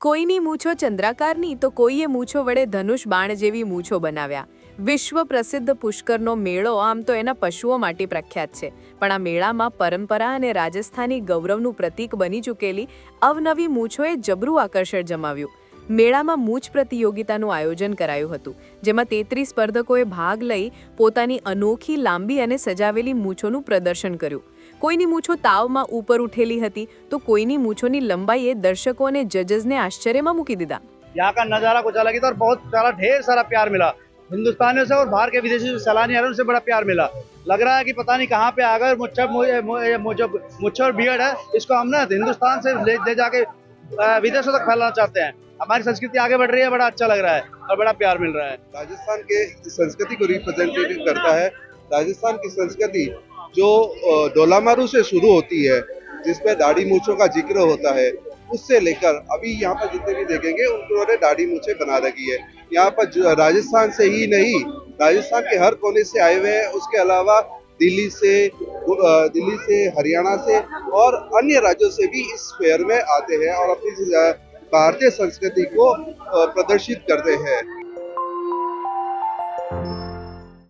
કોઈની મૂછો ચંદ્રાકારની તો કોઈએ મૂછો વડે ધનુષ બાણ જેવી મૂછો બનાવ્યા. વિશ્વ પ્રસિદ્ધ પુષ્કરનો મેળો આમ તો એના પશુઓ માટે પ્રખ્યાત છે, પણ આ મેળામાં પરંપરા અને રાજસ્થાની ગૌરવનું પ્રતીક બની ચૂકેલી અવનવી મૂછોએ જબરું આકર્ષણ જમાવ્યું. મેળામાં મૂછ પ્રતિયોગિતાનું આયોજન કરાયું હતું, જેમાં 33 સ્પર્ધકોએ ભાગ લઈ પોતાની અનોખી લાંબી અને સજાવેલી મૂછોનું પ્રદર્શન કર્યું. કોઈની મૂછો તાવમાં ઉપર ઉઠેલી હતી તો કોઈની મૂછોની લંબાઈએ દર્શકો અને જજેસને આશ્ચર્યમાં મૂકી દીધા. यहाँ का नज़ारा कुछ अलग ही था और बहुत सारा ढेर सारा प्यार मिला हिंदुस्तानियों से और बाहर के विदेशी सैलानी आए उनसे बड़ा प्यार मिला. लग रहा है कि पता नहीं कहाँ पे आ गए. मुच्छा और बियर्ड है, इसको हम ना हिंदुस्तान से ले जाके विदेशों तक फैलाना चाहते हैं. हमारी संस्कृति आगे बढ़ रही है, बड़ा अच्छा लग रहा है और बड़ा प्यार मिल रहा है. राजस्थान के संस्कृति को रिप्रेजेंटेटिव करता है. राजस्थान की संस्कृति जो डोलामारू से शुरू होती है, जिसमें दाढ़ी मूछों का जिक्र होता है, उससे लेकर अभी यहाँ पर जितने भी देखेंगे उन्होंने दाढ़ी मूछें बना रखी है. यहाँ पर राजस्थान से ही नहीं, राजस्थान के हर कोने से आए हुए हैं. उसके अलावा दिल्ली से हरियाणा से और अन्य राज्यों से भी इस फेयर में आते हैं और अपनी भारतीय संस्कृति को प्रदर्शित करते हैं.